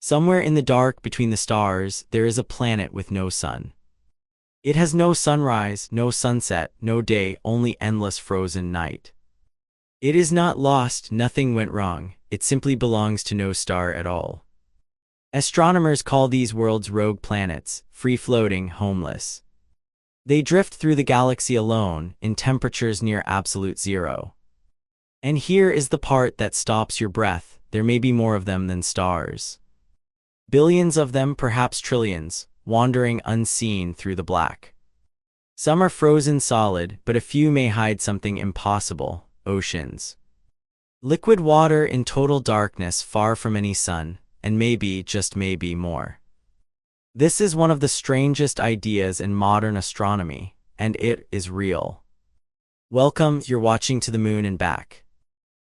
Somewhere in the dark between the stars, there is a planet with no sun. It has no sunrise, no sunset, no day, only endless frozen night. It is not lost, nothing went wrong, it simply belongs to no star at all. Astronomers call these worlds rogue planets, free-floating, homeless. They drift through the galaxy alone, in temperatures near absolute zero. And here is the part that stops your breath: there may be more of them than stars. Billions of them, perhaps trillions, wandering unseen through the black. Some are frozen solid, but a few may hide something impossible: oceans. Liquid water in total darkness, far from any sun, and maybe, just maybe, more. This is one of the strangest ideas in modern astronomy, and it is real. Welcome, you're watching To the Moon and Back.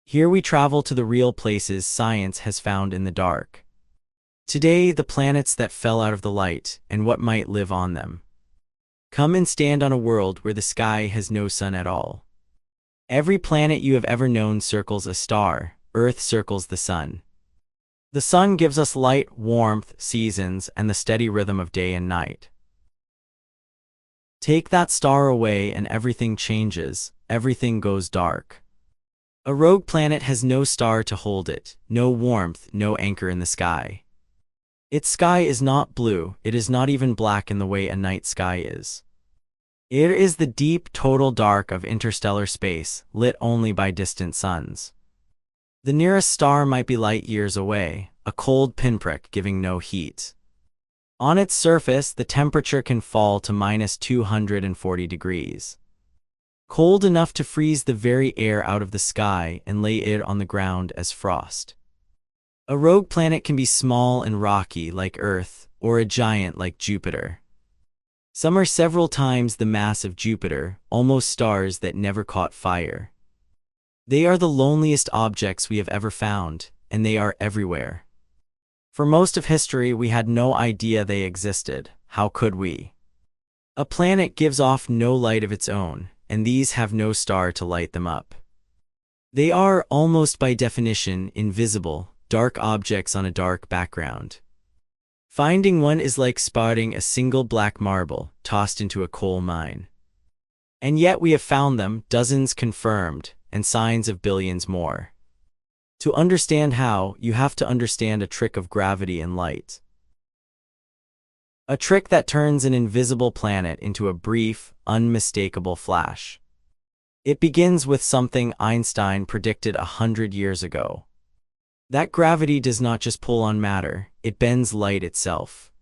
Here we travel to the real places science has found in the dark. Today, the planets that fell out of the light, and what might live on them. Come and stand on a world where the sky has no sun at all. Every planet you have ever known circles a star. Earth circles the sun. The sun gives us light, warmth, seasons, and the steady rhythm of day and night. Take that star away and everything changes, everything goes dark. A rogue planet has no star to hold it, no warmth, no anchor in the sky. Its sky is not blue, it is not even black in the way a night sky is. It is the deep, total dark of interstellar space, lit only by distant suns. The nearest star might be light years away, a cold pinprick giving no heat. On its surface, the temperature can fall to -240 degrees. Cold enough to freeze the very air out of the sky and lay it on the ground as frost. A rogue planet can be small and rocky like Earth, or a giant like Jupiter. Some are several times the mass of Jupiter, almost stars that never caught fire. They are the loneliest objects we have ever found, and they are everywhere. For most of history, we had no idea they existed. How could we? A planet gives off no light of its own, and these have no star to light them up. They are, almost by definition, invisible, dark objects on a dark background. Finding one is like spotting a single black marble tossed into a coal mine. And yet we have found them, dozens confirmed, and signs of billions more. To understand how, you have to understand a trick of gravity and light. A trick that turns an invisible planet into a brief, unmistakable flash. It begins with something Einstein predicted 100 years ago. That gravity does not just pull on matter, it bends light itself.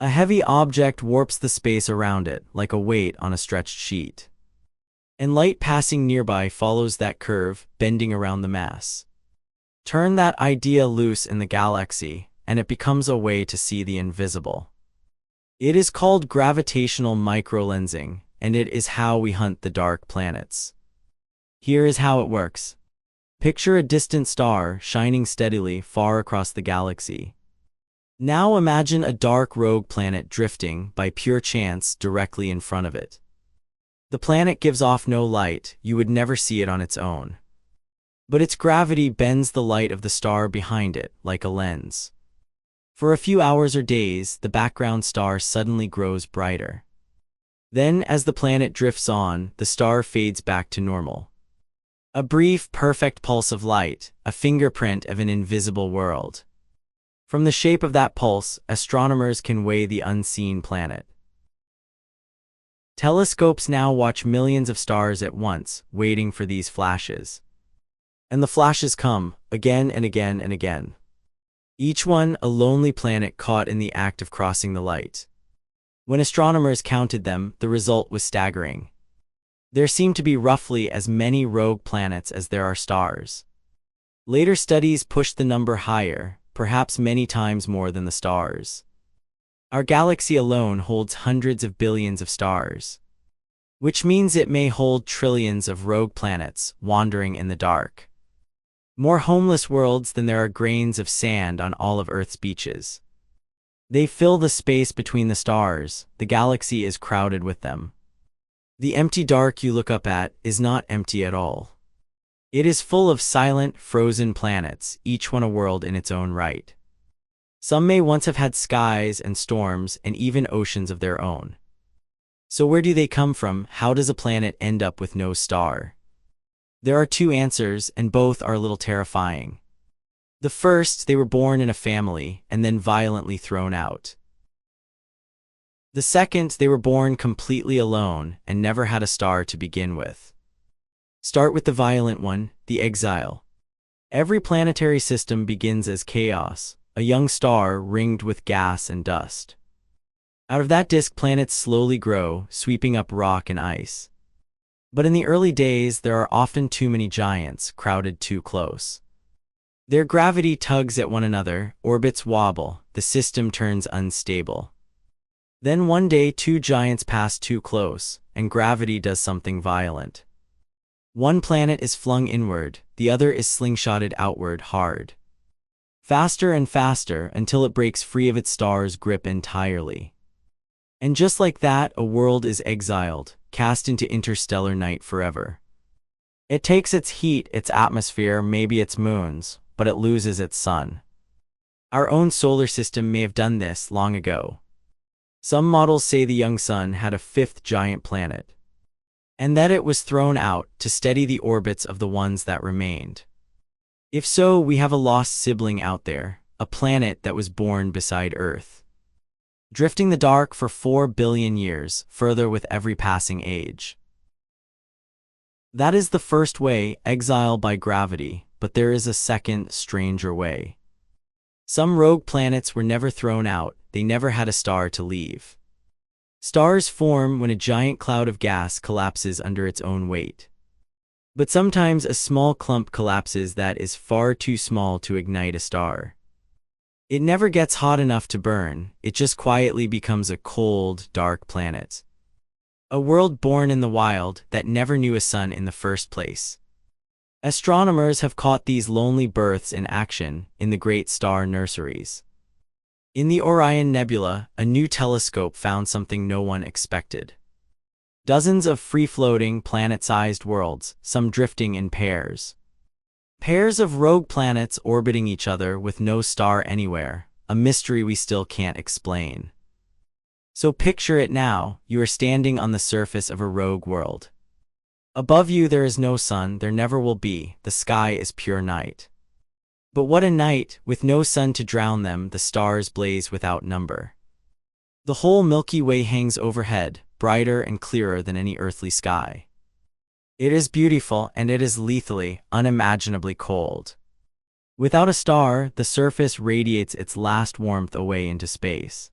A heavy object warps the space around it, like a weight on a stretched sheet. And light passing nearby follows that curve, bending around the mass. Turn that idea loose in the galaxy, and it becomes a way to see the invisible. It is called gravitational microlensing, and it is how we hunt the dark planets. Here is how it works. Picture a distant star shining steadily far across the galaxy. Now imagine a dark rogue planet drifting, by pure chance, directly in front of it. The planet gives off no light, you would never see it on its own. But its gravity bends the light of the star behind it, like a lens. For a few hours or days, the background star suddenly grows brighter. Then, as the planet drifts on, the star fades back to normal. A brief, perfect pulse of light, a fingerprint of an invisible world. From the shape of that pulse, astronomers can weigh the unseen planet. Telescopes now watch millions of stars at once, waiting for these flashes. And the flashes come, again and again and again. Each one, a lonely planet caught in the act of crossing the light. When astronomers counted them, the result was staggering. There seem to be roughly as many rogue planets as there are stars. Later studies pushed the number higher, perhaps many times more than the stars. Our galaxy alone holds hundreds of billions of stars, which means it may hold trillions of rogue planets wandering in the dark. More homeless worlds than there are grains of sand on all of Earth's beaches. They fill the space between the stars, the galaxy is crowded with them. The empty dark you look up at is not empty at all. It is full of silent, frozen planets, each one a world in its own right. Some may once have had skies and storms and even oceans of their own. So where do they come from? How does a planet end up with no star? There are two answers, and both are a little terrifying. The first, they were born in a family and then violently thrown out. The second, they were born completely alone and never had a star to begin with. Start with the violent one, the exile. Every planetary system begins as chaos, a young star ringed with gas and dust. Out of that disk, planets slowly grow, sweeping up rock and ice. But in the early days, there are often too many giants crowded too close. Their gravity tugs at one another, orbits wobble, the system turns unstable. Then one day, two giants pass too close, and gravity does something violent. One planet is flung inward, the other is slingshotted outward hard. Faster and faster until it breaks free of its star's grip entirely. And just like that, a world is exiled, cast into interstellar night forever. It takes its heat, its atmosphere, maybe its moons, but it loses its sun. Our own solar system may have done this long ago. Some models say the young sun had a fifth giant planet, and that it was thrown out to steady the orbits of the ones that remained. If so, we have a lost sibling out there, a planet that was born beside Earth, drifting the dark for 4 billion years, further with every passing age. That is the first way, exile by gravity, but there is a second, stranger way. Some rogue planets were never thrown out, they never had a star to leave. Stars form when a giant cloud of gas collapses under its own weight. But sometimes a small clump collapses that is far too small to ignite a star. It never gets hot enough to burn, it just quietly becomes a cold, dark planet. A world born in the wild that never knew a sun in the first place. Astronomers have caught these lonely births in action in the great star nurseries. In the Orion Nebula, a new telescope found something no one expected. Dozens of free-floating, planet-sized worlds, some drifting in pairs. Pairs of rogue planets orbiting each other with no star anywhere, a mystery we still can't explain. So picture it now, you are standing on the surface of a rogue world. Above you there is no sun, there never will be, the sky is pure night. But what a night, with no sun to drown them, the stars blaze without number. The whole Milky Way hangs overhead, brighter and clearer than any earthly sky. It is beautiful, and it is lethally, unimaginably cold. Without a star, the surface radiates its last warmth away into space.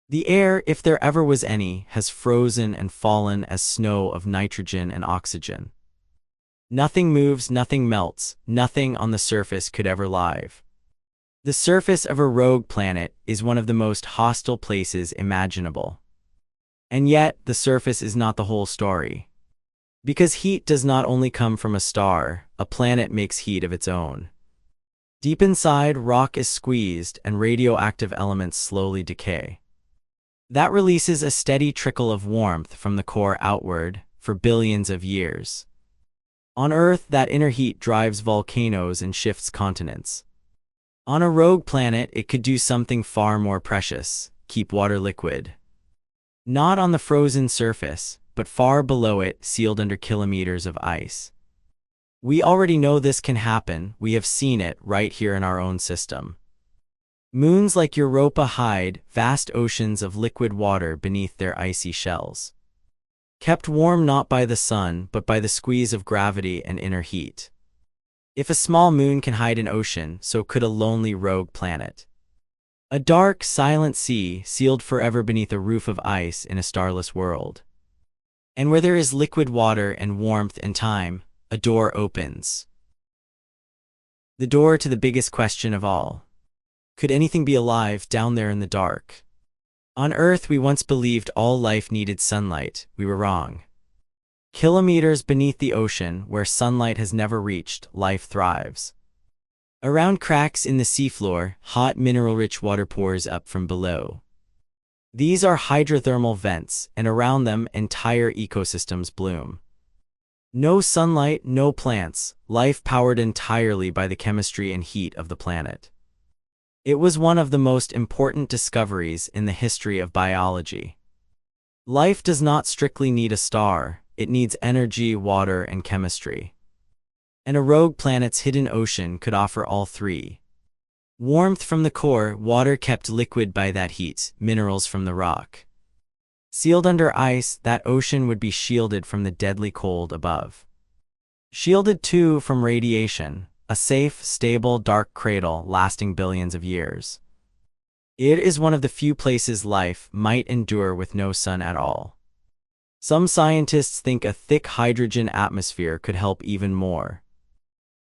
The air, if there ever was any, has frozen and fallen as snow of nitrogen and oxygen. Nothing moves, nothing melts, nothing on the surface could ever live. The surface of a rogue planet is one of the most hostile places imaginable. And yet, the surface is not the whole story. Because heat does not only come from a star, a planet makes heat of its own. Deep inside, rock is squeezed and radioactive elements slowly decay. That releases a steady trickle of warmth from the core outward for billions of years. On Earth, that inner heat drives volcanoes and shifts continents. On a rogue planet, it could do something far more precious, keep water liquid. Not on the frozen surface, but far below it, sealed under kilometers of ice. We already know this can happen, we have seen it right here in our own system. Moons like Europa hide vast oceans of liquid water beneath their icy shells. Kept warm not by the sun, but by the squeeze of gravity and inner heat. If a small moon can hide an ocean, so could a lonely rogue planet. A dark, silent sea, sealed forever beneath a roof of ice in a starless world. And where there is liquid water and warmth and time, a door opens. The door to the biggest question of all. Could anything be alive down there in the dark? On Earth, we once believed all life needed sunlight. We were wrong. Kilometers beneath the ocean, where sunlight has never reached, life thrives. Around cracks in the seafloor, hot mineral-rich water pours up from below. These are hydrothermal vents, and around them, entire ecosystems bloom. No sunlight, no plants, life powered entirely by the chemistry and heat of the planet. It was one of the most important discoveries in the history of biology. Life does not strictly need a star, it needs energy, water, and chemistry. And a rogue planet's hidden ocean could offer all three. Warmth from the core, water kept liquid by that heat, minerals from the rock. Sealed under ice, that ocean would be shielded from the deadly cold above. Shielded too from radiation, a safe, stable, dark cradle lasting billions of years. It is one of the few places life might endure with no sun at all. Some scientists think a thick hydrogen atmosphere could help even more.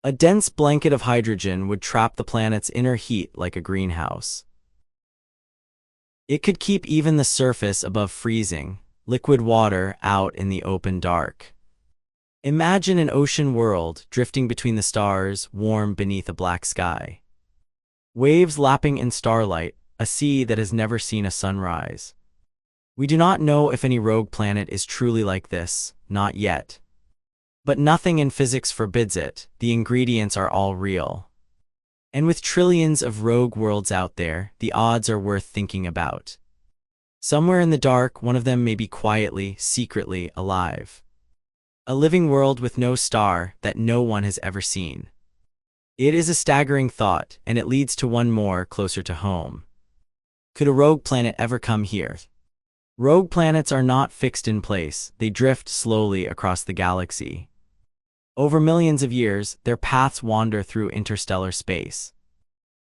A dense blanket of hydrogen would trap the planet's inner heat like a greenhouse. It could keep even the surface above freezing, liquid water out in the open dark. Imagine an ocean world drifting between the stars, warm beneath a black sky. Waves lapping in starlight, a sea that has never seen a sunrise. We do not know if any rogue planet is truly like this, not yet. But nothing in physics forbids it, the ingredients are all real. And with trillions of rogue worlds out there, the odds are worth thinking about. Somewhere in the dark, one of them may be quietly, secretly alive. A living world with no star that no one has ever seen. It is a staggering thought, and it leads to one more closer to home. Could a rogue planet ever come here? Rogue planets are not fixed in place, they drift slowly across the galaxy. Over millions of years, their paths wander through interstellar space.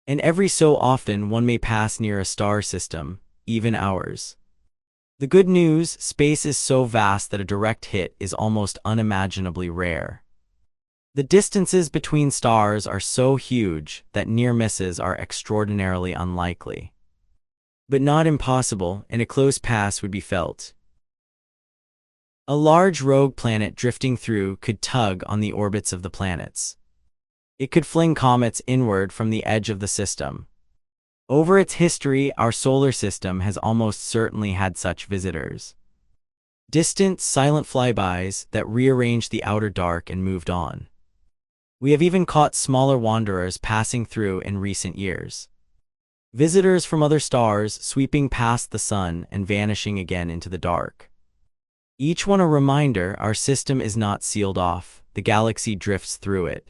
And every so often one may pass near a star system, even ours. The good news, space is so vast that a direct hit is almost unimaginably rare. The distances between stars are so huge that near misses are extraordinarily unlikely. But not impossible, and a close pass would be felt. A large rogue planet drifting through could tug on the orbits of the planets. It could fling comets inward from the edge of the system. Over its history, our solar system has almost certainly had such visitors. Distant, silent flybys that rearranged the outer dark and moved on. We have even caught smaller wanderers passing through in recent years. Visitors from other stars sweeping past the sun and vanishing again into the dark. Each one a reminder our system is not sealed off, the galaxy drifts through it.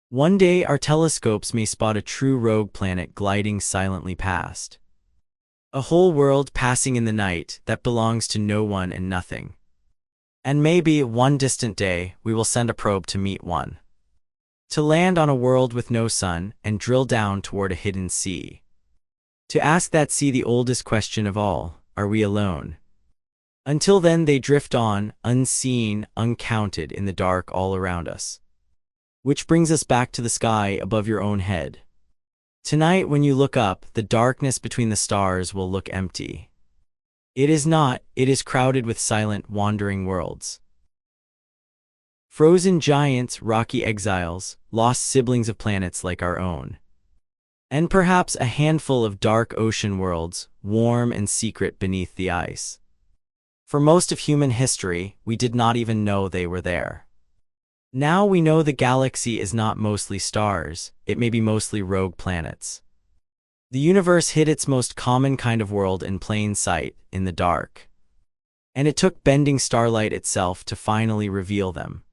One day our telescopes may spot a true rogue planet gliding silently past. A whole world passing in the night that belongs to no one and nothing. And maybe one distant day we will send a probe to meet one. To land on a world with no sun and drill down toward a hidden sea. To ask that sea the oldest question of all, are we alone? Until then they drift on, unseen, uncounted in the dark all around us. Which brings us back to the sky above your own head. Tonight when you look up, the darkness between the stars will look empty. It is not, it is crowded with silent, wandering worlds. Frozen giants, rocky exiles, lost siblings of planets like our own. And perhaps a handful of dark ocean worlds, warm and secret beneath the ice. For most of human history, we did not even know they were there. Now we know the galaxy is not mostly stars, it may be mostly rogue planets. The universe hid its most common kind of world in plain sight, in the dark. And it took bending starlight itself to finally reveal them.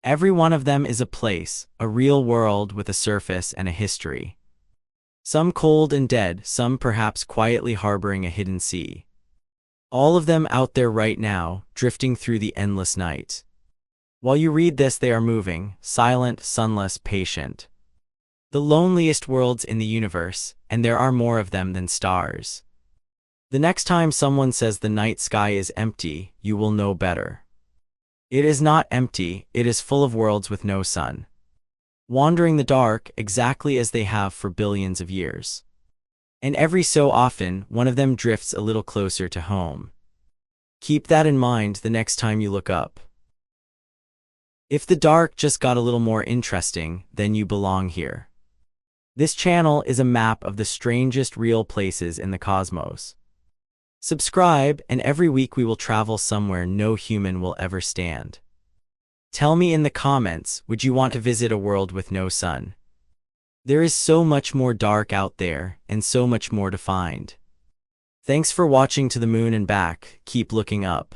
Every one of them is a place, a real world with a surface and a history. Some cold and dead, some perhaps quietly harboring a hidden sea. All of them out there right now, drifting through the endless night. While you read this they are moving, silent, sunless, patient. The loneliest worlds in the universe, and there are more of them than stars. The next time someone says the night sky is empty, you will know better. It is not empty, it is full of worlds with no sun. Wandering the dark exactly as they have for billions of years. And every so often, one of them drifts a little closer to home. Keep that in mind the next time you look up. If the dark just got a little more interesting, then you belong here. This channel is a map of the strangest real places in the cosmos. Subscribe, and every week we will travel somewhere no human will ever stand. Tell me in the comments, would you want to visit a world with no sun? There is so much more dark out there, and so much more to find. Thanks for watching To the Moon and Back. Keep looking up.